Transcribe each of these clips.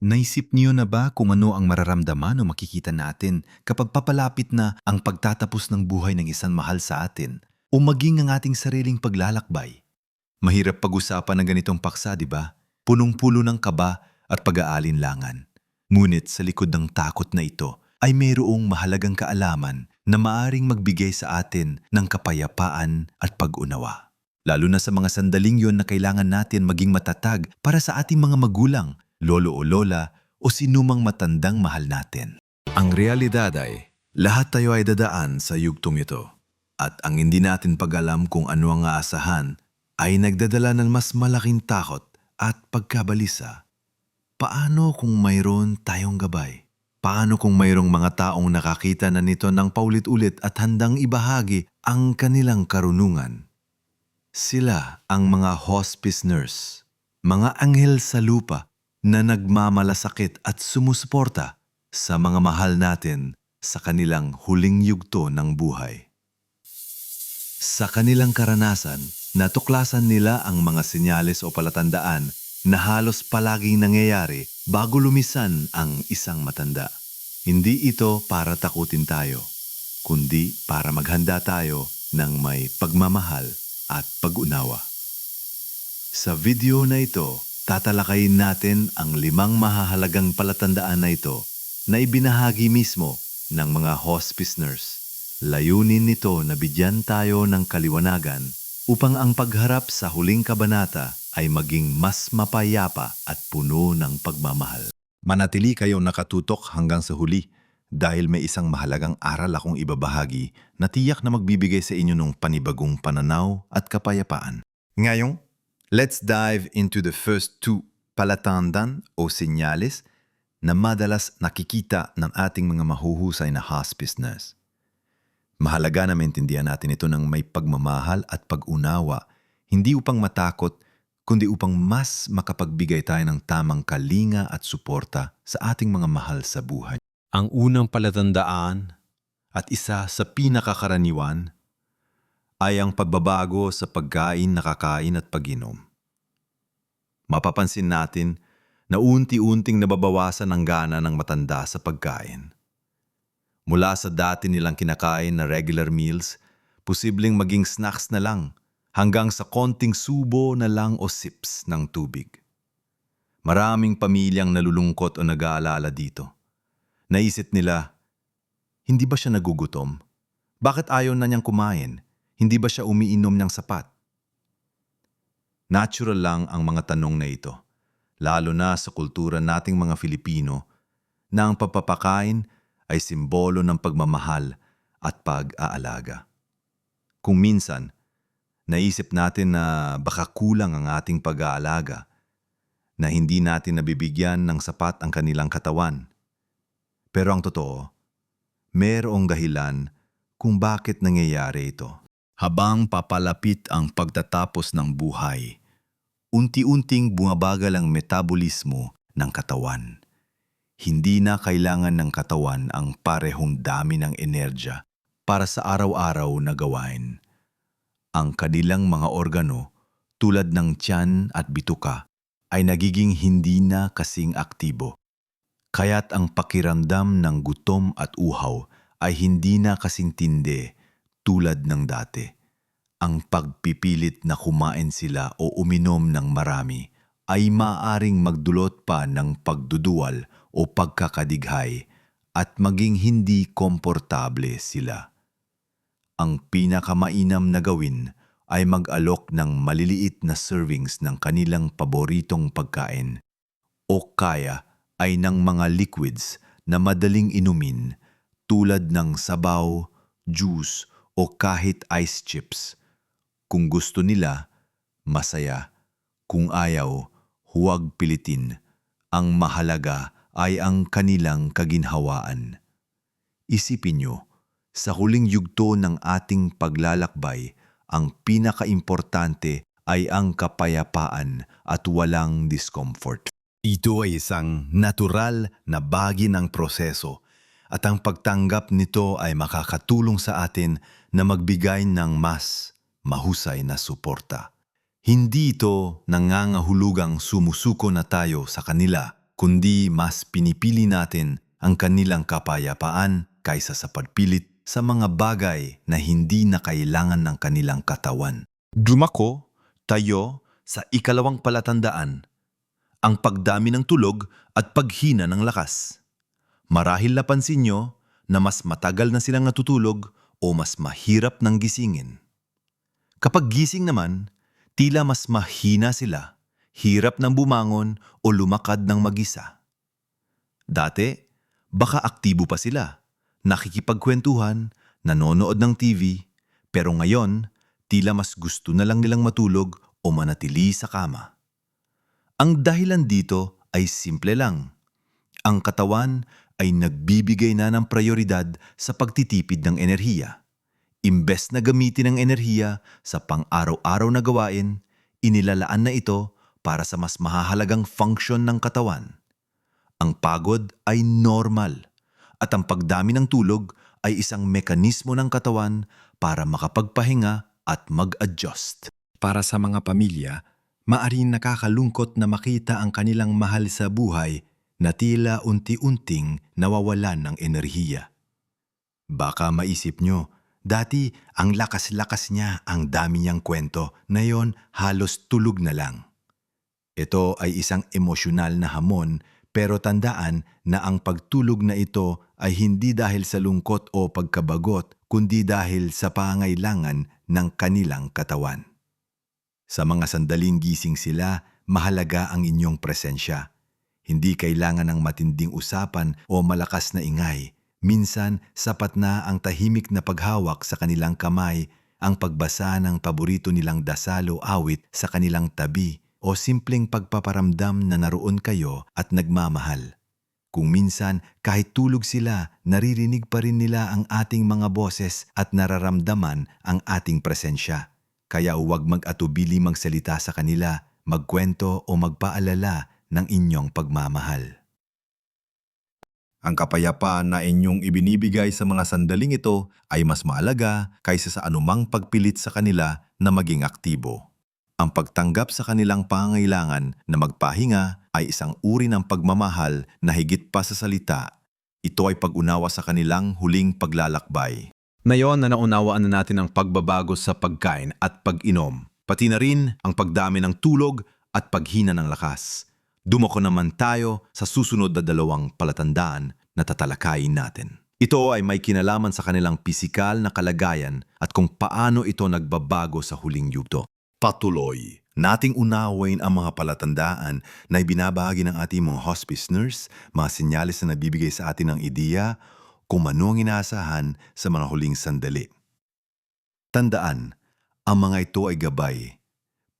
Naisip niyo na ba kung ano ang mararamdaman o makikita natin kapag papalapit na ang pagtatapos ng buhay ng isang mahal sa atin o maging ang ating sariling paglalakbay? Mahirap pag-usapan ng ganitong paksa, di ba? Punong-pulo ng kaba at pag-aalinlangan. Ngunit sa likod ng takot na ito ay mayroong mahalagang kaalaman na maaring magbigay sa atin ng kapayapaan at pag-unawa. Lalo na sa mga sandaling yon na kailangan natin maging matatag para sa ating mga magulang, lolo o lola o sinumang matandang mahal natin. Ang realidad ay, lahat tayo ay dadaan sa yugtong ito. At ang hindi natin pag-alam kung ano ang aasahan ay nagdadala ng mas malaking takot at pagkabalisa. Paano kung mayroon tayong gabay? Paano kung mayroong mga taong nakakita na nito ng paulit-ulit at handang ibahagi ang kanilang karunungan? Sila ang mga hospice nurse, mga anghel sa lupa na nagmamalasakit at sumusuporta sa mga mahal natin sa kanilang huling yugto ng buhay. Sa kanilang karanasan, natuklasan nila ang mga senyales o palatandaan na halos palaging nangyayari bago lumisan ang isang matanda. Hindi ito para takutin tayo, kundi para maghanda tayo ng may pagmamahal at pag-unawa. Sa video na ito, tatalakayin natin ang 5 mahahalagang palatandaan na ito na ibinahagi mismo ng mga hospice nurse. Layunin nito na bigyan tayo ng kaliwanagan upang ang pagharap sa huling kabanata ay maging mas mapayapa at puno ng pagmamahal. Manatili kayong nakatutok hanggang sa huli dahil may isang mahalagang aral akong ibabahagi na tiyak na magbibigay sa inyo ng panibagong pananaw at kapayapaan. Ngayong, let's dive into the first 2 palatandaan o senyales na madalas nakikita ng ating mga mahuhusay na hospice nurse. Mahalaga na maintindihan natin ito ng may pagmamahal at pag-unawa, hindi upang matakot, kundi upang mas makapagbigay tayo ng tamang kalinga at suporta sa ating mga mahal sa buhay. Ang unang palatandaan at isa sa pinakakaraniwan ay ang pagbabago sa pagkain, nakakain at pag-inom. Mapapansin natin na unti-unting nababawasan ang gana ng matanda sa pagkain. Mula sa dati nilang kinakain na regular meals, posibleng maging snacks na lang hanggang sa konting subo na lang o sips ng tubig. Maraming pamilyang nalulungkot o nag-aalala dito. Naisip nila, hindi ba siya nagugutom? Bakit ayaw na niyang kumain? Hindi ba siya umiinom ng sapat? Natural lang ang mga tanong na ito, lalo na sa kultura nating mga Filipino, na ang pagpapakain ay simbolo ng pagmamahal at pag-aalaga. Kung minsan, naisip natin na baka kulang ang ating pag-aalaga, na hindi natin nabibigyan ng sapat ang kanilang katawan. Pero ang totoo, mayroong dahilan kung bakit nangyayari ito. Habang papalapit ang pagtatapos ng buhay, unti-unting bumabagal ang metabolismo ng katawan. Hindi na kailangan ng katawan ang parehong dami ng enerhiya para sa araw-araw na gawain. Ang kanilang mga organo, tulad ng tiyan at bituka, ay nagiging hindi na kasing aktibo. Kaya't ang pakiramdam ng gutom at uhaw ay hindi na kasing tindi tulad ng dati. Ang pagpipilit na kumain sila o uminom ng marami ay maaaring magdulot pa ng pagduduwal o pagkakadighay at maging hindi komportable sila. Ang pinakamainam na gawin ay mag-alok ng maliliit na servings ng kanilang paboritong pagkain o kaya ay ng mga liquids na madaling inumin tulad ng sabaw, juice o kahit ice chips. Kung gusto nila, masaya. Kung ayaw, huwag pilitin. Ang mahalaga ay ang kanilang kaginhawaan. Isipin nyo, sa huling yugto ng ating paglalakbay, ang pinakaimportante ay ang kapayapaan at walang discomfort. Ito ay isang natural na bahagi ng proseso at ang pagtanggap nito ay makakatulong sa atin na magbigay ng mas mahusay na suporta. Hindi ito nangangahulugang sumusuko na tayo sa kanila, kundi mas pinipili natin ang kanilang kapayapaan kaysa sa pagpilit sa mga bagay na hindi na kailangan ng kanilang katawan. Dumako tayo sa ikalawang palatandaan, ang pagdami ng tulog at paghina ng lakas. Marahil napansin nyo na mas matagal na silang natutulog o mas mahirap ng gisingin. Kapag gising naman, tila mas mahina sila, hirap ng bumangon o lumakad ng mag-isa. Dati, baka aktibo pa sila, nakikipagkwentuhan, nanonood ng TV, pero ngayon, tila mas gusto na lang nilang matulog o manatili sa kama. Ang dahilan dito ay simple lang. Ang katawan ay nagbibigay na ng prioridad sa pagtitipid ng enerhiya. Imbes na gamitin ang enerhiya sa pang-araw-araw na gawain, inilalaan na ito para sa mas mahahalagang function ng katawan. Ang pagod ay normal at ang pagdami ng tulog ay isang mekanismo ng katawan para makapagpahinga at mag-adjust. Para sa mga pamilya, maaring nakakalungkot na makita ang kanilang mahal sa buhay na tila unti-unting nawawalan ng enerhiya. Baka maisip nyo, dati ang lakas-lakas niya, ang dami niyang kwento, ngayon halos tulog na lang. Ito ay isang emosyonal na hamon, pero tandaan na ang pagtulog na ito ay hindi dahil sa lungkot o pagkabagot, kundi dahil sa pangailangan ng kanilang katawan. Sa mga sandaling gising sila, mahalaga ang inyong presensya. Hindi kailangan ng matinding usapan o malakas na ingay. Minsan, sapat na ang tahimik na paghawak sa kanilang kamay, ang pagbasa ng paborito nilang dasal o awit sa kanilang tabi, o simpleng pagpaparamdam na naroon kayo at nagmamahal. Kung minsan, kahit tulog sila, naririnig pa rin nila ang ating mga boses at nararamdaman ang ating presensya. Kaya huwag mag-atubili magsalita sa kanila, magkwento o magpaalala ng inyong pagmamahal. Ang kapayapaan na inyong ibinibigay sa mga sandaling ito ay mas mahalaga kaysa sa anumang pagpilit sa kanila na maging aktibo. Ang pagtanggap sa kanilang pangangailangan na magpahinga ay isang uri ng pagmamahal na higit pa sa salita. Ito ay pag-unawa sa kanilang huling paglalakbay. Ngayon na naunawaan na natin ang pagbabago sa pagkain at pag-inom, pati na rin ang pagdami ng tulog at paghina ng lakas. Dumako naman tayo sa susunod na dalawang palatandaan na tatalakayin natin. Ito ay may kinalaman sa kanilang pisikal na kalagayan at kung paano ito nagbabago sa huling yugto. Patuloy nating unawain ang mga palatandaan na ibinabahagi ng ating mga hospice nurse, mga senyales na nabibigay sa atin ng ideya kung ano ang inaasahan sa mga huling sandali. Tandaan, ang mga ito ay gabay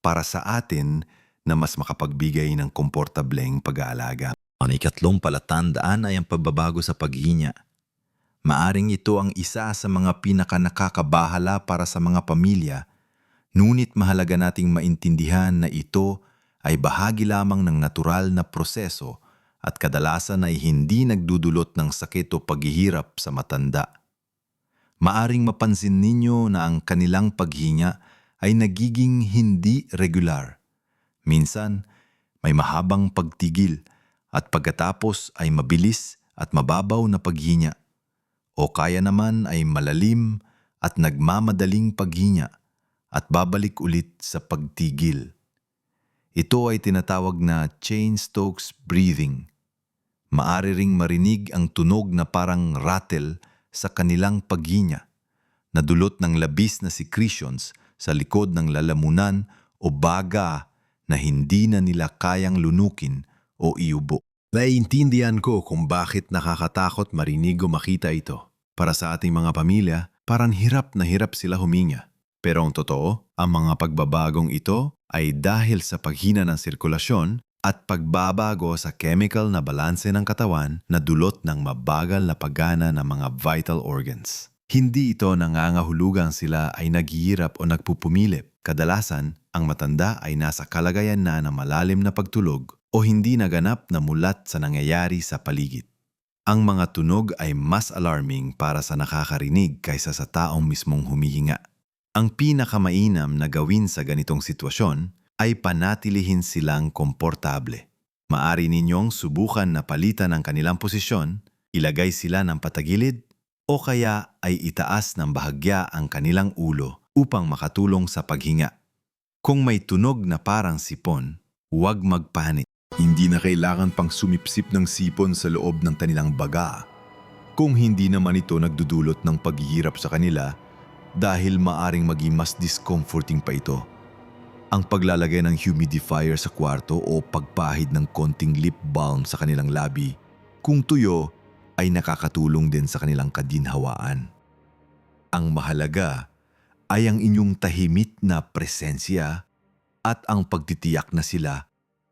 para sa atin na mas makapagbigay ng komportableng pag-aalaga. Ang ikatlong palatandaan ay ang pagbabago sa paghinya. Maaring ito ang isa sa mga pinakanakakabahala para sa mga pamilya, ngunit mahalaga nating maintindihan na ito ay bahagi lamang ng natural na proseso at kadalasan ay hindi nagdudulot ng sakit o paghihirap sa matanda. Maaring mapansin ninyo na ang kanilang paghinga ay nagiging hindi regular. Minsan, may mahabang pagtigil at pagkatapos ay mabilis at mababaw na paghinya. O kaya naman ay malalim at nagmamadaling paghinya at babalik ulit sa pagtigil. Ito ay tinatawag na Cheyne-Stokes breathing. Maari ring marinig ang tunog na parang rattle sa kanilang paghinya, na dulot ng labis na secretions sa likod ng lalamunan o baga na hindi na nila kayang lunukin o iubo. Naiintindihan ko kung bakit nakakatakot marinig o makita ito. Para sa ating mga pamilya, parang hirap na hirap sila huminga. Pero ang totoo, ang mga pagbabagong ito ay dahil sa paghina ng sirkulasyon at pagbabago sa chemical na balanse ng katawan na dulot ng mabagal na paggana ng mga vital organs. Hindi ito nangangahulugang sila ay naghihirap o nagpupumilip. Kadalasan, ang matanda ay nasa kalagayan na ng malalim na pagtulog o hindi naganap na mulat sa nangyayari sa paligid. Ang mga tunog ay mas alarming para sa nakakarinig kaysa sa taong mismong humihinga. Ang pinakamainam na gawin sa ganitong sitwasyon ay panatilihin silang komportable. Maari ninyong subukan na palitan ang kanilang posisyon, ilagay sila ng patagilid, o kaya ay itaas ng bahagya ang kanilang ulo upang makatulong sa paghinga. Kung may tunog na parang sipon, huwag magpanik. Hindi na kailangan pang sumipsip ng sipon sa loob ng kanilang baga. Kung hindi naman ito nagdudulot ng paghihirap sa kanila dahil maaring maging mas discomforting pa ito. Ang paglalagay ng humidifier sa kwarto o pagpahid ng konting lip balm sa kanilang labi, kung tuyo, ay nakakatulong din sa kanilang kadinhawaan. Ang mahalaga ay ang inyong tahimik na presensya at ang pagtitiyak na sila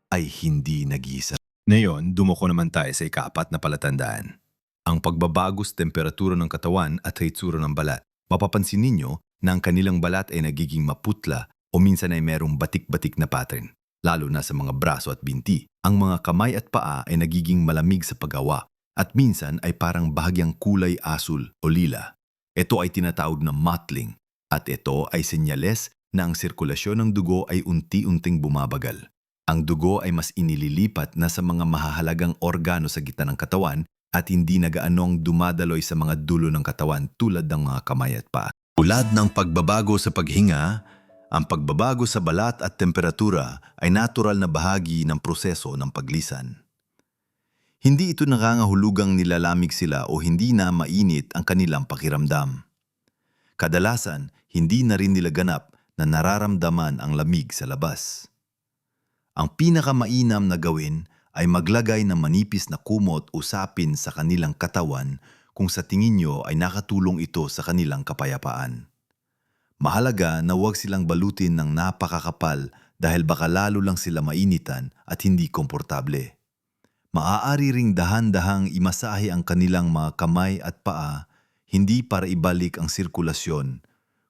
ay hindi nag-iisa. Ngayon, dumako naman tayo sa ika-4 na palatandaan. Ang pagbabago sa temperatura ng katawan at hitsura ng balat. Mapapansin ninyo na ang kanilang balat ay nagiging maputla o minsan ay merong batik-batik na pattern, lalo na sa mga braso at binti. Ang mga kamay at paa ay nagiging malamig sa paggawa at minsan ay parang bahagyang kulay asul o lila. Ito ay tinatawag na mottling at ito ay senyales na ang sirkulasyon ng dugo ay unti-unting bumabagal. Ang dugo ay mas inililipat na sa mga mahahalagang organo sa gitna ng katawan at hindi nagaanong dumadaloy sa mga dulo ng katawan tulad ng mga kamay at paa. Tulad ng pagbabago sa paghinga, ang pagbabago sa balat at temperatura ay natural na bahagi ng proseso ng paglisan. Hindi ito nangangahulugang nilalamig sila o hindi na mainit ang kanilang pakiramdam. Kadalasan, hindi na rin nila ganap na nararamdaman ang lamig sa labas. Ang pinakamainam na gawin ay maglagay ng manipis na kumot o sapin sa kanilang katawan kung sa tingin nyo ay nakatulong ito sa kanilang kapayapaan. Mahalaga na huwag silang balutin ng napakakapal dahil baka lalo lang sila mainitan at hindi komportable. Maaari ring dahan-dahang imasahe ang kanilang mga kamay at paa, hindi para ibalik ang sirkulasyon,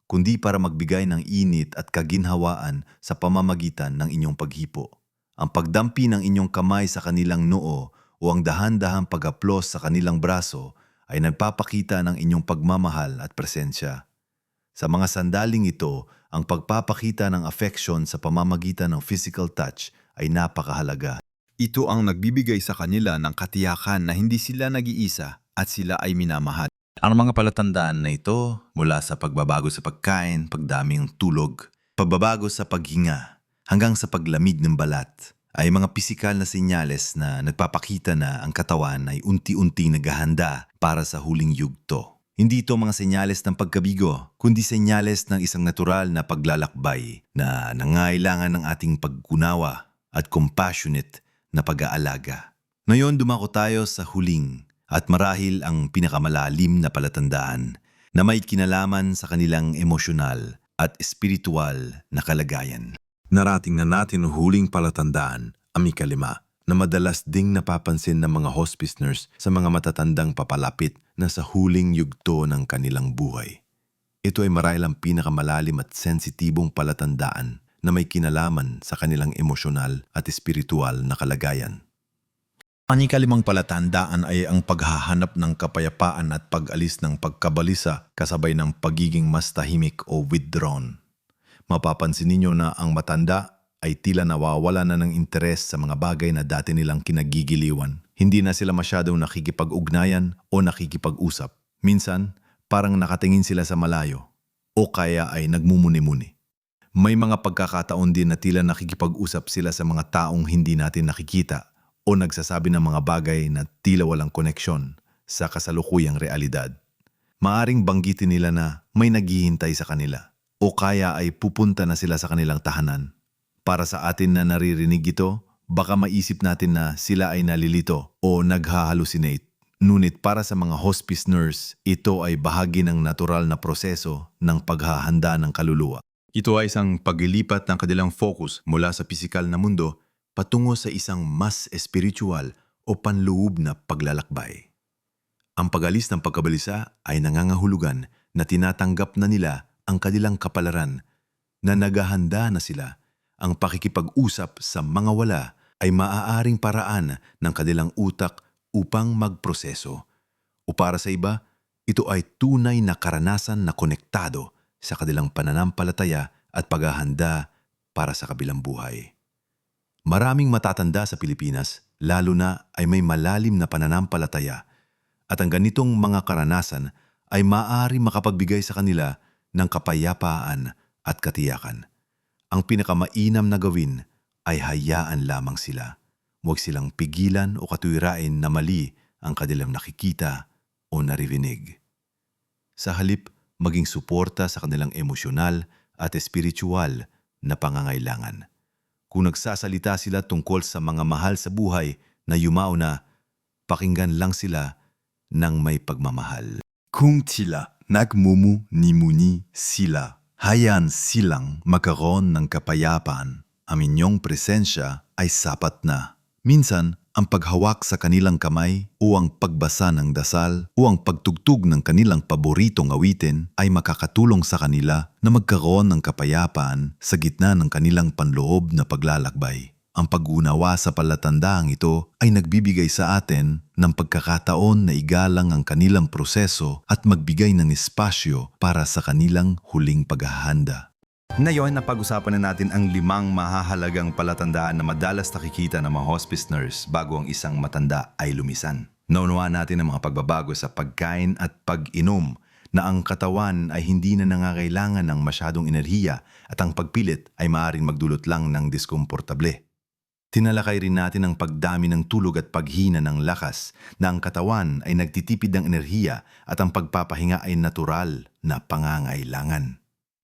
kundi para magbigay ng init at kaginhawaan sa pamamagitan ng inyong paghipo. Ang pagdampi ng inyong kamay sa kanilang noo o ang dahan-dahang pag-aplos sa kanilang braso ay nagpapakita ng inyong pagmamahal at presensya. Sa mga sandaling ito, ang pagpapakita ng affection sa pamamagitan ng physical touch ay napakahalaga. Ito ang nagbibigay sa kanila ng katiyakan na hindi sila nag-iisa at sila ay minamahal. Ang mga palatandaan na ito mula sa pagbabago sa pagkain, pagdaming tulog, pagbabago sa paghinga, hanggang sa paglamig ng balat ay mga pisikal na senyales na nagpapakita na ang katawan ay unti-unting naghahanda para sa huling yugto. Hindi ito mga senyales ng pagkabigo, kundi senyales ng isang natural na paglalakbay na nangailangan ng ating pagkunawa at compassionate na pag-aalaga. Ngayon dumako tayo sa huling at marahil ang pinakamalalim na palatandaan na may kinalaman sa kanilang emosyonal at espiritual na kalagayan. Narating na natin ang huling palatandaan, ang ika-5, na madalas ding napapansin ng mga hospice nurse sa mga matatandang papalapit na sa huling yugto ng kanilang buhay. Ito ay marahil ang pinakamalalim at sensitibong palatandaan na may kinalaman sa kanilang emosyonal at espiritual na kalagayan. Ang ika-5 palatandaan ay ang paghahanap ng kapayapaan at pag-alis ng pagkabalisa kasabay ng pagiging mas tahimik o withdrawn. Mapapansin ninyo na ang matanda ay tila nawawala na ng interes sa mga bagay na dati nilang kinagigiliwan. Hindi na sila masyadong nakikipag-ugnayan o nakikipag-usap. Minsan, parang nakatingin sila sa malayo o kaya ay nagmumuni-muni. May mga pagkakataon din na tila nakikipag-usap sila sa mga taong hindi natin nakikita o nagsasabi ng mga bagay na tila walang koneksyon sa kasalukuyang realidad. Maaring banggitin nila na may naghihintay sa kanila o kaya ay pupunta na sila sa kanilang tahanan. Para sa atin na naririnig ito, baka maisip natin na sila ay nalilito o naghahalusinate. Ngunit para sa mga hospice nurse, ito ay bahagi ng natural na proseso ng paghahanda ng kaluluwa. Ito ay isang paglilipat ng kanilang focus mula sa pisikal na mundo patungo sa isang mas espiritual o panloob na paglalakbay. Ang pag-alis ng pagkabalisa ay nangangahulugan na tinatanggap na nila ang kanilang kapalaran, na naghahanda na sila. Ang pakikipag-usap sa mga wala ay maaaring paraan ng kanilang utak upang magproseso. O para sa iba, ito ay tunay na karanasan na konektado sa kanilang pananampalataya at paghahanda para sa kabilang buhay. Maraming matatanda sa Pilipinas, lalo na ay may malalim na pananampalataya at ang ganitong mga karanasan ay maaari makapagbigay sa kanila ng kapayapaan at katiyakan. Ang pinakamainam na gawin ay hayaan lamang sila. Huwag silang pigilan o katuwirain na mali ang kanilang nakikita o naririnig. Sa halip, maging suporta sa kanilang emosyonal at espiritual na pangangailangan. Kung nagsasalita sila tungkol sa mga mahal sa buhay na yumao na, pakinggan lang sila ng may pagmamahal. Kung sila nagmumuni sila, hayaan silang magkaroon ng kapayapaan. Ang inyong presensya ay sapat na. Minsan, ang paghawak sa kanilang kamay o ang pagbasa ng dasal o ang pagtugtog ng kanilang paboritong awitin ay makakatulong sa kanila na magkaroon ng kapayapaan sa gitna ng kanilang panloob na paglalakbay. Ang pag-unawa sa palatandaang ito ay nagbibigay sa atin ng pagkakataon na igalang ang kanilang proseso at magbigay ng espasyo para sa kanilang huling paghahanda. Ngayon, napag-usapan na natin ang 5 mahahalagang palatandaan na madalas nakikita ng mga hospice nurse bago ang isang matanda ay lumisan. Naunawaan natin ang mga pagbabago sa pagkain at pag-inom, na ang katawan ay hindi na nangangailangan ng masyadong enerhiya at ang pagpilit ay maaaring magdulot lang ng diskomportable. Tinalakay rin natin ang pagdami ng tulog at paghina ng lakas, na ang katawan ay nagtitipid ng enerhiya at ang pagpapahinga ay natural na pangangailangan.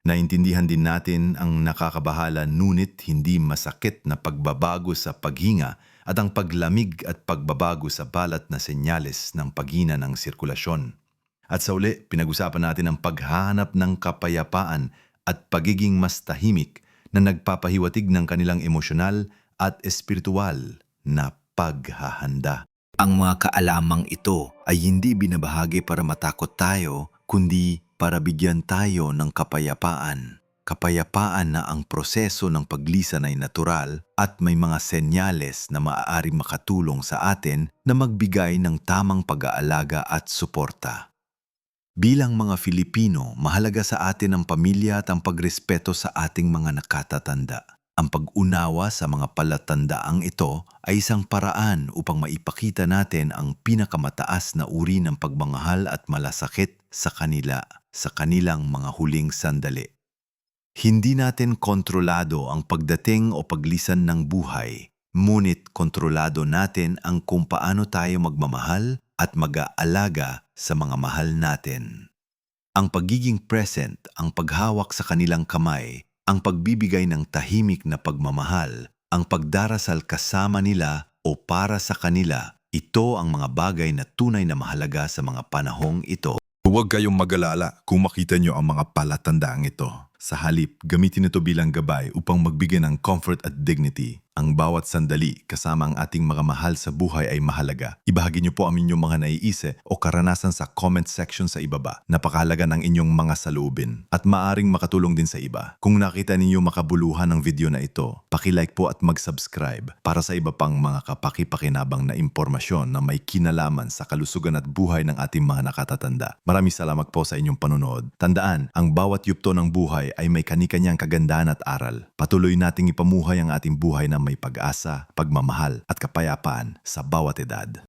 Naintindihan din natin ang nakakabahala ngunit hindi masakit na pagbabago sa paghinga at ang paglamig at pagbabago sa balat na senyales ng paghina ng sirkulasyon. At sa uli, pinag-usapan natin ang paghahanap ng kapayapaan at pagiging mas tahimik na nagpapahiwatig ng kanilang emosyonal at espiritual na paghahanda. Ang mga kaalamang ito ay hindi binabahagi para matakot tayo, kundi para bigyan tayo ng kapayapaan. Kapayapaan na ang proseso ng paglisan ay natural at may mga senyales na maaaring makatulong sa atin na magbigay ng tamang pag-aalaga at suporta. Bilang mga Filipino, mahalaga sa atin ang pamilya at ang pagrespeto sa ating mga nakatatanda. Ang pag-unawa sa mga palatandaang ito ay isang paraan upang maipakita natin ang pinakamataas na uri ng pagmamahal at malasakit sa kanila sa kanilang mga huling sandali. Hindi natin kontrolado ang pagdating o paglisan ng buhay, ngunit kontrolado natin ang kung paano tayo magmamahal at mag-aalaga sa mga mahal natin. Ang pagiging present, ang paghawak sa kanilang kamay, ang pagbibigay ng tahimik na pagmamahal, ang pagdarasal kasama nila o para sa kanila, ito ang mga bagay na tunay na mahalaga sa mga panahong ito. Huwag kayong mag-alala kung makita nyo ang mga palatandaang ito. Sa halip, gamitin ito bilang gabay upang magbigay ng comfort at dignity. Ang bawat sandali kasama ang ating mga mahal sa buhay ay mahalaga. Ibahagi niyo po ang inyong mga naiisip o karanasan sa comment section sa ibaba. Napakahalaga ng inyong mga saloobin at maaring makatulong din sa iba. Kung nakita ninyo makabuluhan ng video na ito, paki-like po at mag-subscribe para sa iba pang mga kapaki-pakinabang na impormasyon na may kinalaman sa kalusugan at buhay ng ating mga nakatatanda. Maraming salamat po sa inyong panonood. Tandaan, ang bawat yugto ng buhay ay may kani-kanyang kagandahan at aral. Patuloy nating ipamuhay ang ating buhay na may pag-asa, pagmamahal at kapayapaan sa bawat edad.